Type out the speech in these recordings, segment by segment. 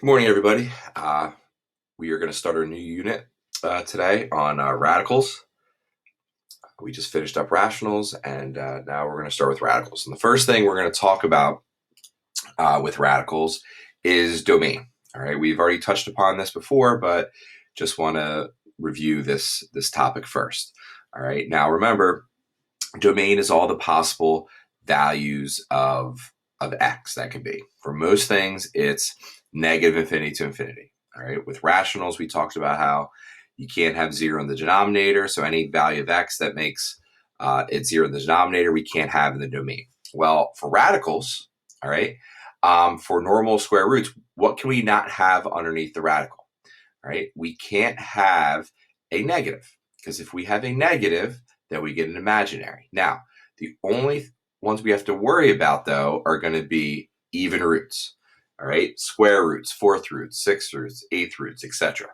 Good morning, everybody. We are going to start our new unit today on radicals. We just finished up rationals, and now we're going to start with radicals. And the first thing we're going to talk about with radicals is domain. All right, we've already touched upon this before, but just want to review this topic first. All right, now remember, domain is all the possible values of x that can be. For most things, it's negative infinity to infinity. All right. With rationals, we talked about how you can't have zero in the denominator. So any value of x that makes it zero in the denominator, we can't have in the domain. Well, for radicals, all right, for normal square roots, what can we not have underneath the radical? All right. We can't have a negative, because if we have a negative, then we get an imaginary. Now, the only ones we have to worry about, though, are going to be even roots. All right, square roots, fourth roots, sixth roots, eighth roots, etc.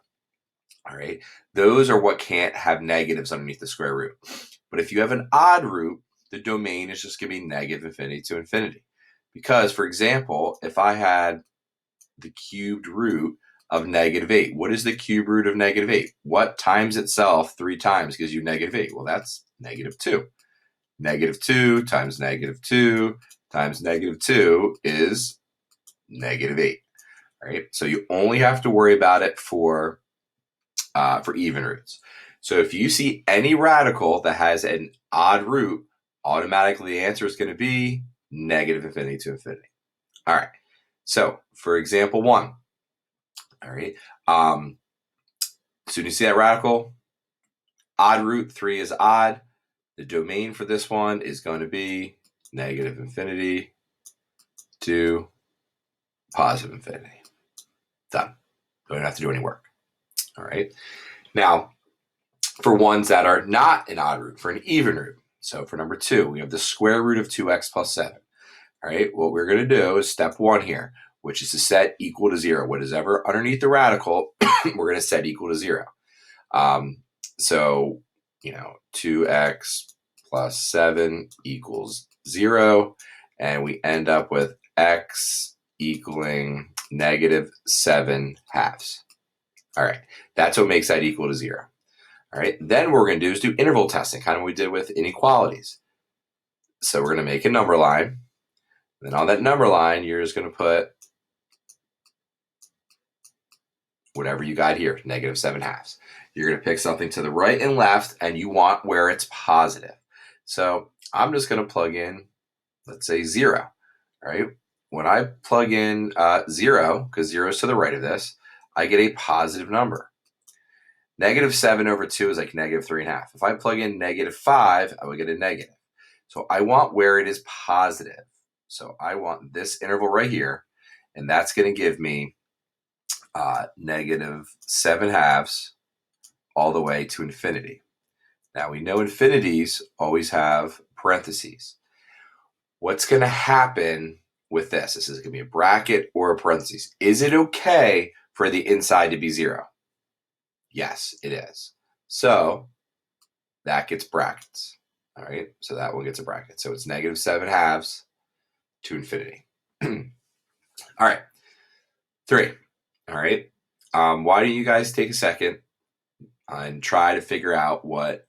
All right, those are what can't have negatives underneath the square root. But if you have an odd root, the domain is just going to be negative infinity to infinity. Because, for example, if I had the cubed root of negative 8, what is the cube root of negative 8? What times itself 3 times gives you negative 8? Well, that's negative 2. Negative 2 times negative 2 times negative 2 is negative 8. Right? So you only have to worry about it for even roots. So if you see any radical that has an odd root, automatically the answer is going to be negative infinity to infinity. All right. So for example 1, all right. So you see that radical, odd root 3 is odd. The domain for this one is going to be negative infinity to positive infinity. Done. Don't have to do any work. All right. Now, for ones that are not an odd root, for an even root. So for number 2, we have the square root of 2x plus 7. All right. What we're going to do is step 1 here, which is to set equal to 0. What is ever underneath the radical, we're going to set equal to 0. So, 2x plus 7 equals 0. And we end up with x equaling negative 7 halves. All right. That's what makes that equal to 0. All right. Then what we're going to do is do interval testing, kind of what we did with inequalities. So we're going to make a number line. Then on that number line, you're just going to put whatever you got here, negative 7 halves. You're going to pick something to the right and left, and you want where it's positive. So I'm just going to plug in, let's say 0. All right. When I plug in 0, because 0 is to the right of this, I get a positive number. Negative 7 over 2 is like negative 3.5. If I plug in negative 5, I would get a negative. So I want where it is positive. So I want this interval right here, and that's going to give me negative 7 halves all the way to infinity. Now we know infinities always have parentheses. What's going to happen with this? This is going to be a bracket or a parentheses. Is it okay for the inside to be 0? Yes, it is. So that gets brackets. All right, so that one gets a bracket. So it's negative 7 halves to infinity. All right, 3. All right, why don't you guys take a second and try to figure out what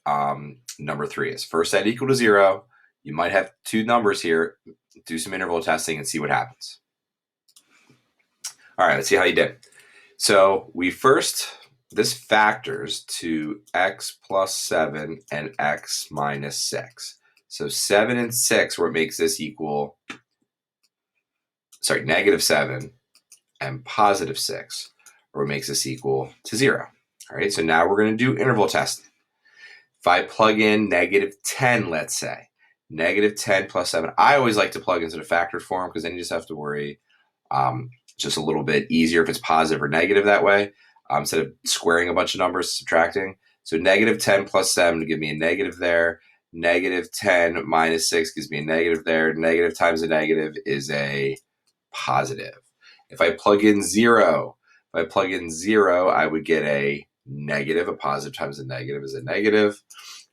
number 3 is. First set equal to 0. You might have 2 numbers here. Do some interval testing and see what happens. All right, let's see how you did. So this factors to x plus 7 and x minus 6. So 7 and 6, where it makes this equal, negative 7 and positive 6, where it makes this equal to 0. All right, so now we're going to do interval testing. If I plug in negative 10, let's say, negative 10 plus 7, I always like to plug into the factored form because then you just have to worry just a little bit easier if it's positive or negative that way, instead of squaring a bunch of numbers, subtracting. So negative 10 plus 7 to give me a negative there. Negative 10 minus 6 gives me a negative there. Negative times a negative is a positive. If I plug in 0, I would get a negative. A positive times a negative is a negative.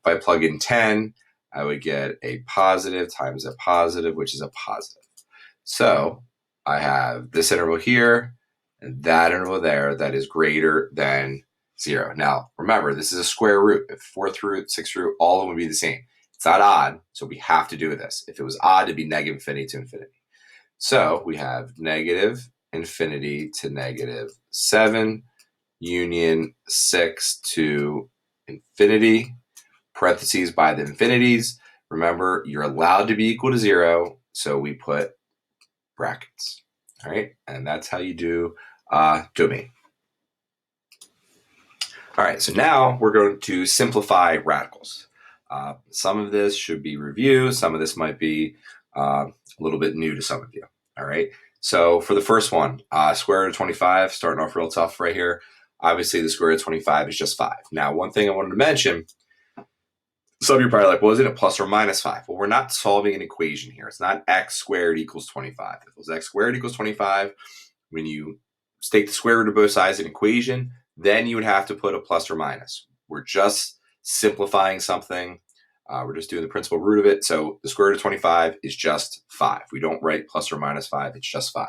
If I plug in 10, I would get a positive times a positive, which is a positive. So I have this interval here, and that interval there that is greater than 0. Now, remember, this is a square root. If 4th root, 6th root, all of them would be the same. It's not odd, so we have to do this. If it was odd, it'd be negative infinity to infinity. So we have negative infinity to negative 7, union 6 to infinity, parentheses by the infinities. Remember, you're allowed to be equal to 0, so we put brackets. All right, and that's how you do domain. All right, so now we're going to simplify radicals. Some of this should be review. Some of this might be a little bit new to some of you. All right, so for the first one, square root of 25, starting off real tough right here. Obviously, the square root of 25 is just 5. Now, one thing I wanted to mention, some of you are probably like, well, isn't it plus or minus 5? Well, we're not solving an equation here. It's not x squared equals 25. If it was x squared equals 25, when you state the square root of both sides in an equation, then you would have to put a plus or minus. We're just simplifying something. We're just doing the principal root of it. So the square root of 25 is just 5. We don't write plus or minus 5. It's just 5.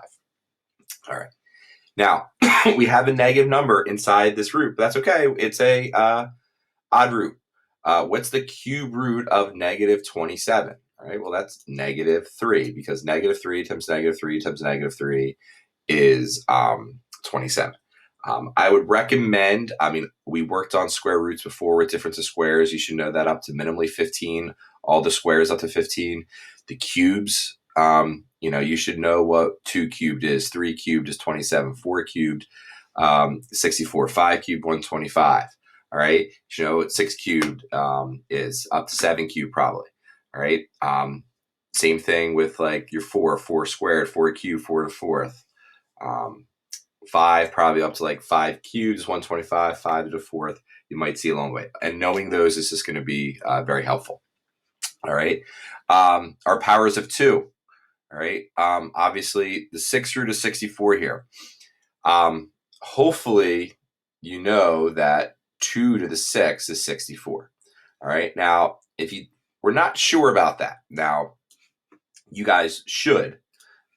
All right. Now, we have a negative number inside this root, but that's okay. It's a odd root. What's the cube root of negative 27? All right, well, that's negative 3, because negative 3 times negative 3 times negative 3 is 27. I would recommend, we worked on square roots before with difference of squares. You should know that up to minimally 15, all the squares up to 15. The cubes, you should know what 2 cubed is. 3 cubed is 27. 4 cubed, 64. 5 cubed, 125. All right. You should know what 6 cubed is up to 7 cubed probably. All right. Same thing with like your 4 squared, 4 cubed, 4 to the 4th. 5 probably up to like 5 cubed is 125, 5 to the 4th. You might see a long way. And knowing those is just going to be very helpful. All right. Our powers of 2. All right. Obviously, the 6th root of 64 here. Hopefully, you know that 2 to the 6 is 64. All right. Now, we're not sure about that. Now, you guys should.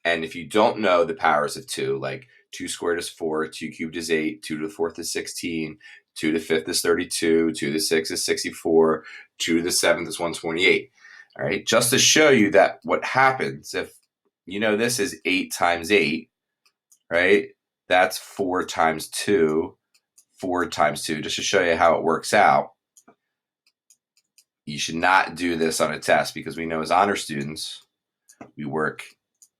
And if you don't know the powers of 2, like 2 squared is 4, 2 cubed is 8, 2 to the 4th is 16, 2 to the 5th is 32, 2 to the 6th is 64, 2 to the 7th is 128. All right, just to show you that what happens if, this is 8 times 8, right? That's 4 times 2, 4 times 2, just to show you how it works out. You should not do this on a test, because we know as honor students, we work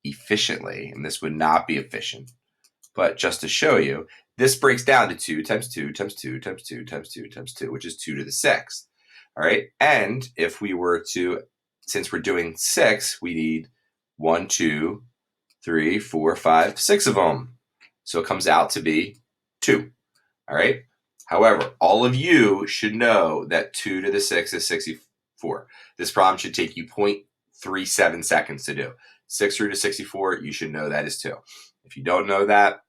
efficiently, and this would not be efficient. But just to show you, this breaks down to 2 times 2 times 2 times 2 times 2 times 2, which is 2 to the 6th. All right. And if we were to, since we're doing 6, we need 1, 2, 3, 4, 5, 6 of them. So it comes out to be 2. All right. However, all of you should know that 2 to the 6 is 64. This problem should take you 0.37 seconds to do. 6 root of 64, you should know that is 2. If you don't know that,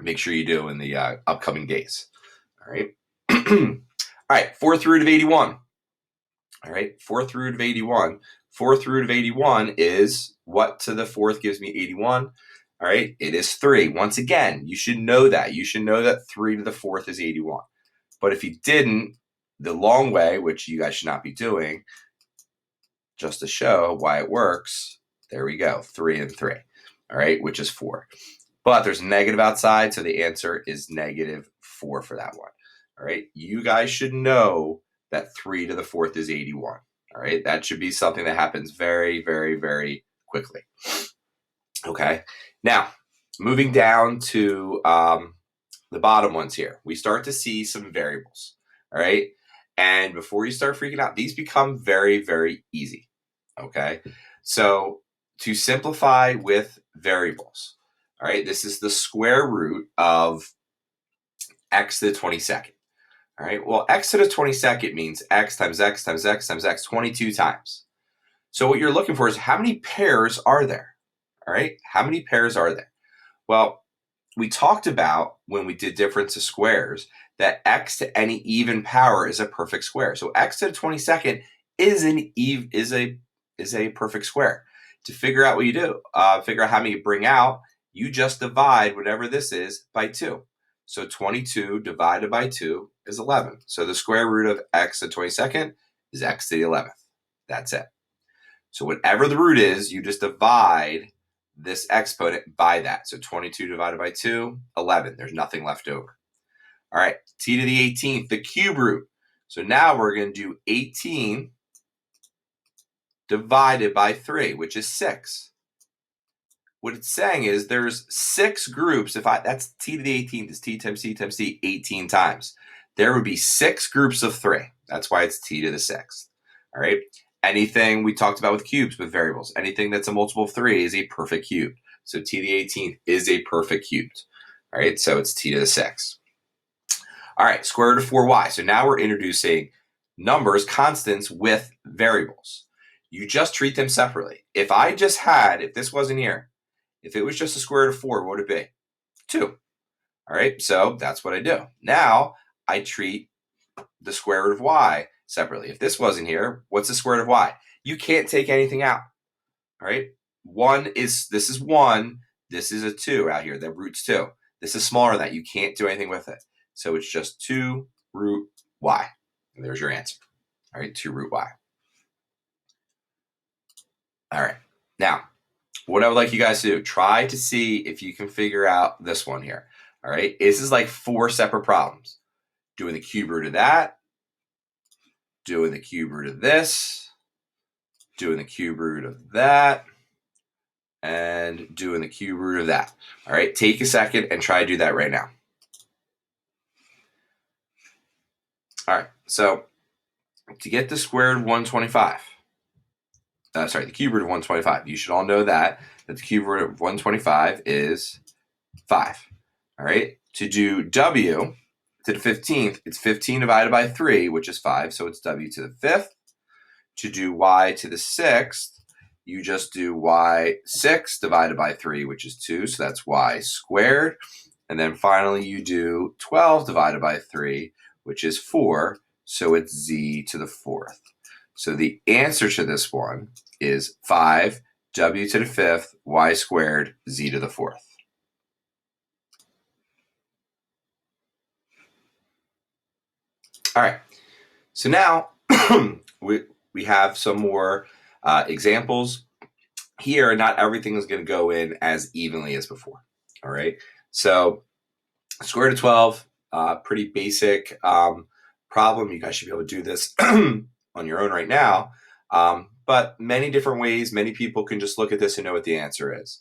make sure you do in the upcoming days. All right. All right. 4th root of 81. All right. 4th root of 81. 4th root of 81 is what to the 4th gives me 81. All right. It is 3. Once again, you should know that. You should know that 3 to the 4th is 81. But if you didn't, the long way, which you guys should not be doing, just to show why it works, there we go. 3 and 3. All right. Which is 4. But there's a negative outside, so the answer is negative 4 for that one. All right. You guys should know that 3 to the 4th is 81. All right. That should be something that happens very, very, very quickly. Okay. Now, moving down to the bottom ones here, we start to see some variables. All right. And before you start freaking out, these become very, very easy. Okay. So to simplify with variables, all right, this is the square root of x to the 22nd. All right, well, x to the 22nd means x times x times x times x 22 times. So what you're looking for is how many pairs are there? All right, how many pairs are there? Well, we talked about when we did difference of squares that x to any even power is a perfect square. So x to the 22nd is a perfect square. To figure out what you do, figure out how many you bring out, you just divide whatever this is by 2. So 22 divided by 2 is 11. So the square root of x to the 22nd is x to the 11th. That's it. So whatever the root is, you just divide this exponent by that. So 22 divided by 2, 11. There's nothing left over. All right, t to the 18th, the cube root. So now we're going to do 18 divided by 3, which is 6. What it's saying is there's 6 groups. That's t to the 18th is t times t times t 18 times. There would be 6 groups of 3. That's why it's t to the 6th. All right. Anything we talked about with cubes, with variables, anything that's a multiple of 3 is a perfect cube. So t to the 18th is a perfect cube. All right. So it's t to the 6th. All right. Square root of 4y. So now we're introducing numbers, constants with variables. You just treat them separately. If this wasn't here, if it was just the square root of 4, what would it be? 2. All right, so that's what I do. Now I treat the square root of y separately. If this wasn't here, what's the square root of y? You can't take anything out. All right, this is 1. This is a 2 out here. The root's 2. This is smaller than that. You can't do anything with it. So it's just 2 root y. And there's your answer. All right, 2 root y. All right, now what I would like you guys to do, try to see if you can figure out this one here. All right, this is like 4 separate problems. Doing the cube root of that, doing the cube root of this, doing the cube root of that, and doing the cube root of that. All right, take a second and try to do that right now. All right, so to get the square root of 125, the cube root of 125, you should all know that the cube root of 125 is 5. All right, to do w to the 15th, it's 15 divided by 3, which is 5, so it's w to the 5th. To do y to the 6th, you just do y6 divided by 3, which is 2, so that's y squared. And then finally you do 12 divided by 3, which is 4, so it's z to the 4th. So the answer to this one is 5 w to the 5th, y squared, z to the 4th. All right, so now we have some more examples. Here, not everything is going to go in as evenly as before. All right, so square root of 12, pretty basic problem. You guys should be able to do this on your own right now. But many different ways, many people can just look at this and know what the answer is.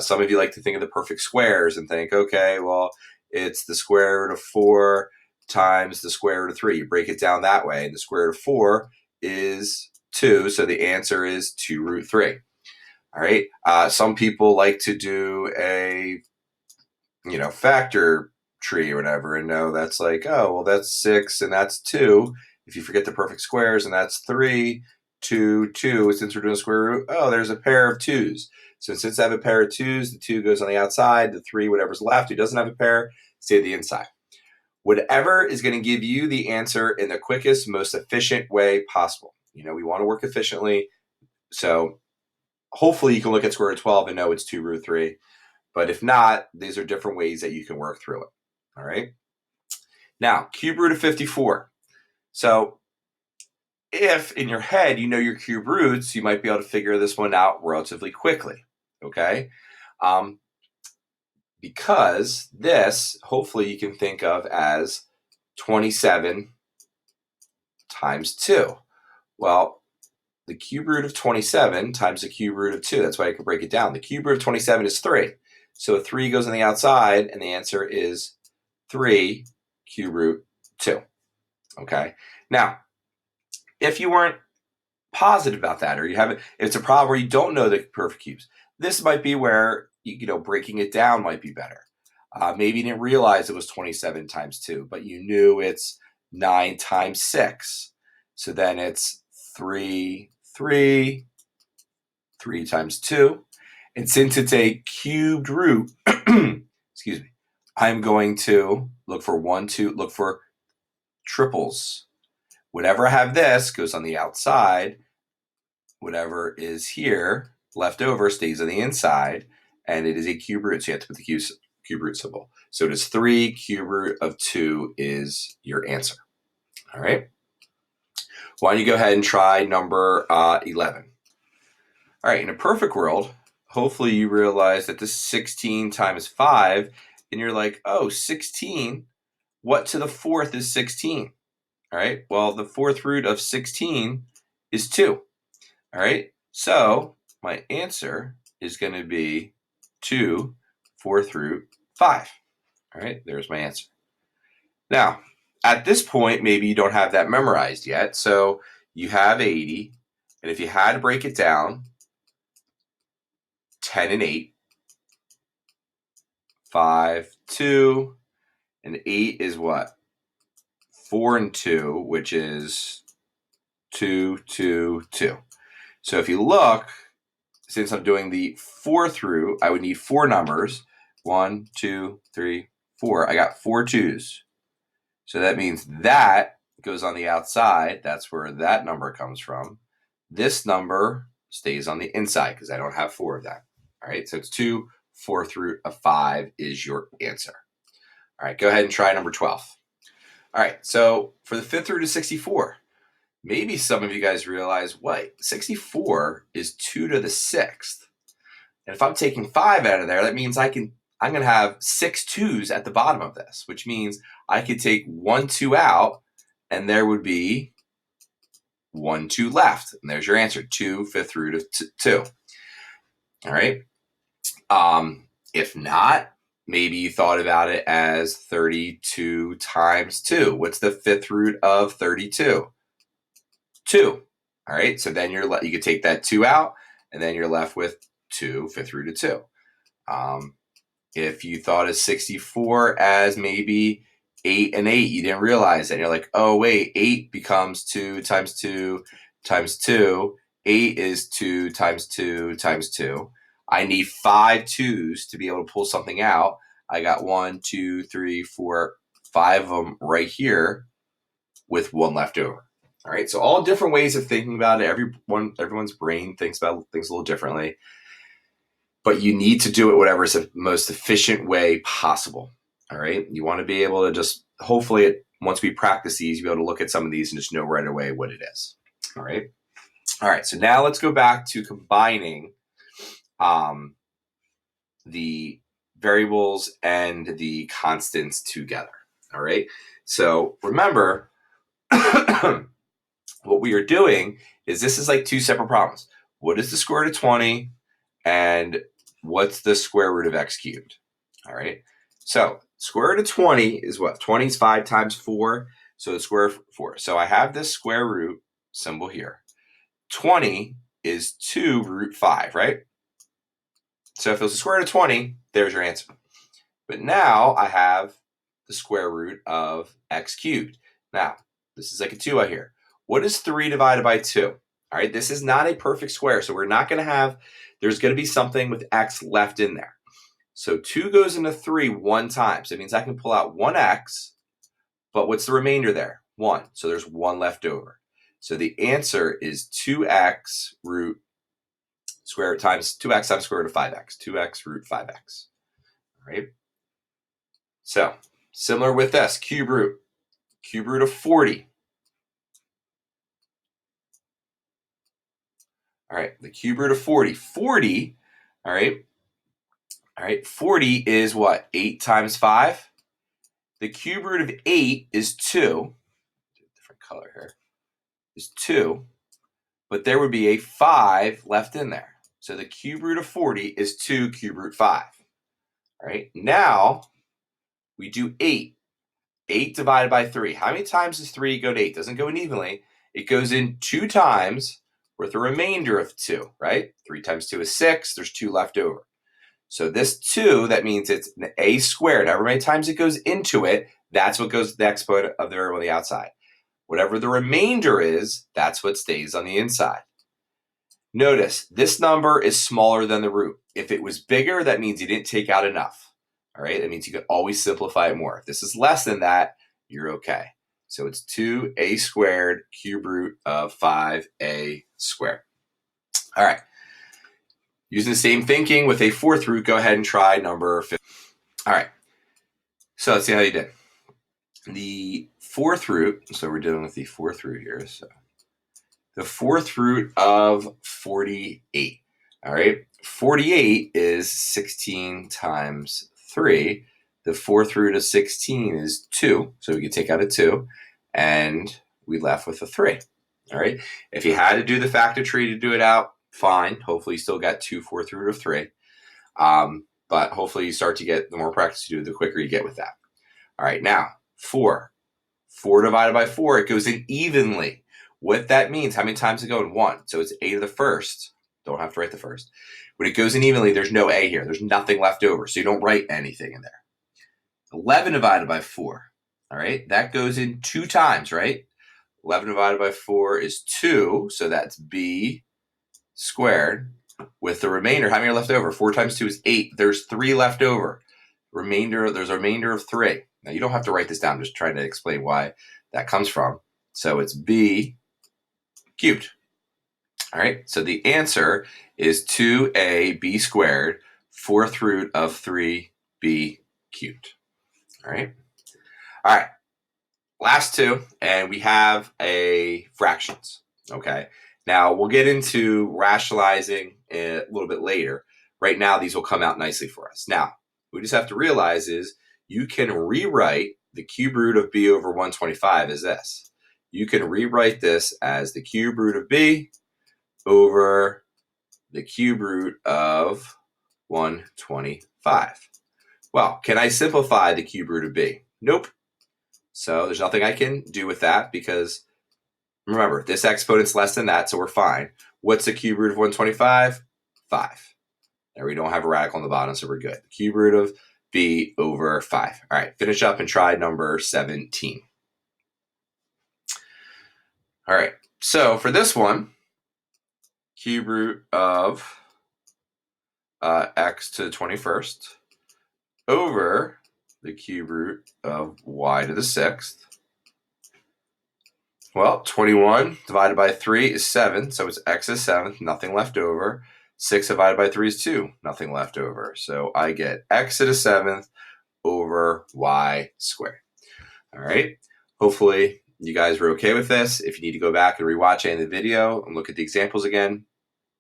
Some of you like to think of the perfect squares and think, okay, well, it's the square root of 4 times the square root of 3. You break it down that way. And the square root of 4 is 2, so the answer is 2 root 3. All right. Some people like to do a, factor tree or whatever and know that's like, oh, well, that's 6 and that's 2. If you forget the perfect squares, and that's 3, 2, 2. Since we're doing square root, oh, there's a pair of 2's. So since I have a pair of 2's, the 2 goes on the outside, the 3, whatever's left, who doesn't have a pair, stay at the inside. Whatever is going to give you the answer in the quickest, most efficient way possible. We want to work efficiently. So hopefully you can look at square root of 12 and know it's 2 root 3. But if not, these are different ways that you can work through it. All right. Now, cube root of 54. So if in your head you know your cube roots, you might be able to figure this one out relatively quickly. Okay. Because this, hopefully you can think of as 27 times 2. Well, the cube root of 27 times the cube root of 2, that's why I can break it down. The cube root of 27 is 3. So 3 goes on the outside, and the answer is 3 cube root 2. Okay? Now, if you weren't positive about that, or if it's a problem where you don't know the perfect cubes, this might be where breaking it down might be better. Maybe you didn't realize it was 27 times 2, but you knew it's 9 times 6. So then it's 3 times 2. And since it's a cubed root, excuse me, I'm going to look for triples. Whenever I have this, goes on the outside. Whatever is here left over stays on the inside. and it is a cube root, so you have to put the cube root symbol. So it is 3 cube root of 2 is your answer. All right. Why don't you go ahead and try number 11? All right, in a perfect world, hopefully you realize that this is 16 times 5, and you're like, oh, 16, what to the fourth is 16? All right, well, the fourth root of 16 is 2. All right, so my answer is going to be 2 fourth root 5. All right, there's my answer. Now, at this point, maybe you don't have that memorized yet, so you have 80, and if you had to break it down, 10 and 8, 5, 2, and 8 is what? 4 and 2, which is 2, 2, 2. So if you look, since I'm doing the fourth root, I would need 4 numbers. 1, 2, 3, 4. I got 4 2s. So that means that goes on the outside. That's where that number comes from. This number stays on the inside because I don't have 4 of that. All right, so it's 2 fourth root of 5 is your answer. All right, go ahead and try number 12. All right, so for the fifth root of 64, maybe some of you guys realize, wait, 64 is 2 to the 6th. And if I'm taking 5 out of there, that means I'm going to have 6 2s at the bottom of this, which means I could take 1 2 out, and there would be 1 2 left. And there's your answer, 2 fifth root of 2. All right. If not, maybe you thought about it as 32 times 2. What's the fifth root of 32? 2. All right, so then you could take that 2 out, and then you're left with 2 fifth root of 2. If you thought of 64 as maybe 8 and 8, you didn't realize that. You're like, oh, wait, 8 becomes 2 times 2 times 2. 8 is 2 times 2 times 2. I need 5 2s to be able to pull something out. I got 1, 2, 3, 4, 5 of them right here with 1 left over. All right, so all different ways of thinking about it. Everyone's brain thinks about things a little differently, but you need to do it whatever is the most efficient way possible. All right, you want to be able to just hopefully once we practice these, you'll be able to look at some of these and just know right away what it is. All right. So now let's go back to combining the variables and the constants together. All right. So remember, what we are doing is this is like 2 separate problems. What is the square root of 20 and what's the square root of x cubed? All right. So square root of 20 is what? 20 is 5 times 4. So the square root of 4. So I have this square root symbol here. 20 is 2 root 5, right? So if it was the square root of 20, there's your answer. But now I have the square root of x cubed. Now, this is like a 2 out here. What is 3 divided by 2? All right, this is not a perfect square, so we're not going to have, there's going to be something with x left in there. So 2 goes into 3 one time. So it means I can pull out 1x, but what's the remainder there? 1. So there's 1 left over. So the answer is 2x root square root times 2x times square root of 5x. 2x root 5x. All right. So similar with this, cube root of 40. All right, the cube root of 40. 40, all right, 40 is what? 8 times 5. The cube root of 8 is 2. Different color here. Is 2. But there would be a 5 left in there. So the cube root of 40 is 2 cube root 5. All right, now we do 8. 8 divided by 3. How many times does 3 go to 8? Doesn't go in evenly. It goes in 2 times with a remainder of 2, right? 3 times 2 is 6. There's 2 left over. So this 2, that means it's an a squared. However many times it goes into it, that's what goes to the exponent of the variable on the outside. Whatever the remainder is, that's what stays on the inside. Notice, this number is smaller than the root. If it was bigger, that means you didn't take out enough. All right, that means you can always simplify it more. If this is less than that, you're okay. So it's 2a squared cube root of 5a squared. All right. Using the same thinking with a fourth root, go ahead and try number 15. All right. So let's see how you did. The fourth root, so we're dealing with the fourth root here. So the fourth root of 48. All right. 48 is 16 times 3. The fourth root of 16 is 2. So we can take out a 2 and we left with a 3. All right. If you had to do the factor tree to do it out, fine. Hopefully you still got 2 fourth root of 3. But hopefully you start to get, the more practice you do, the quicker you get with that. All right. Now, 4. 4 divided by 4, it goes in evenly. What that means, how many times it go in 1? So it's a to the first. Don't have to write the first. When it goes in evenly, there's no a here. There's nothing left over. So you don't write anything in there. 11 divided by 4. All right. That goes in 2 times, right? 11 divided by 4 is 2. So that's b squared. With the remainder, how many are left over? 4 times 2 is 8. There's 3 left over. There's a remainder of 3. Now, you don't have to write this down. I'm just trying to explain why that comes from. So it's b cubed. All right. So the answer is 2ab squared, fourth root of 3b cubed. All right. All right. Last two, and we have a fractions. Okay. Now, we'll get into rationalizing a little bit later. Right now, these will come out nicely for us. Now, we just have to realize is you can rewrite the cube root of b over 125 as this. You can rewrite this as the cube root of b over the cube root of 125. Well, can I simplify the cube root of b? Nope. So there's nothing I can do with that because remember, this exponent's less than that, so we're fine. What's the cube root of 125? 5. There we don't have a radical on the bottom, so we're good. The cube root of b over 5. All right, finish up and try number 17. All right, so for this one, cube root of x to the 21st over the cube root of y to the 6th. Well, 21 divided by 3 is 7, so it's x is 7th, nothing left over. 6 divided by 3 is 2, nothing left over. So I get x to the 7th over y squared. All right. Hopefully you guys were okay with this. If you need to go back and rewatch any of the video and look at the examples again,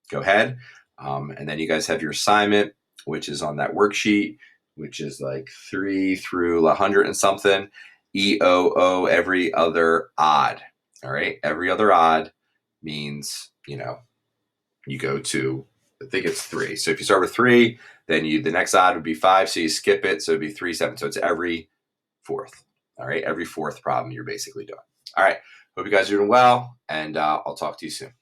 go ahead. And then you guys have your assignment, which is on that worksheet, which is like 3 through 100 and something. EOO, every other odd. All right. Every other odd means, you go to, I think it's 3. So if you start with 3, then the next odd would be 5. So you skip it. So it'd be 3, 7. So it's every fourth. All right. Every fourth problem you're basically doing. All right. Hope you guys are doing well, and I'll talk to you soon.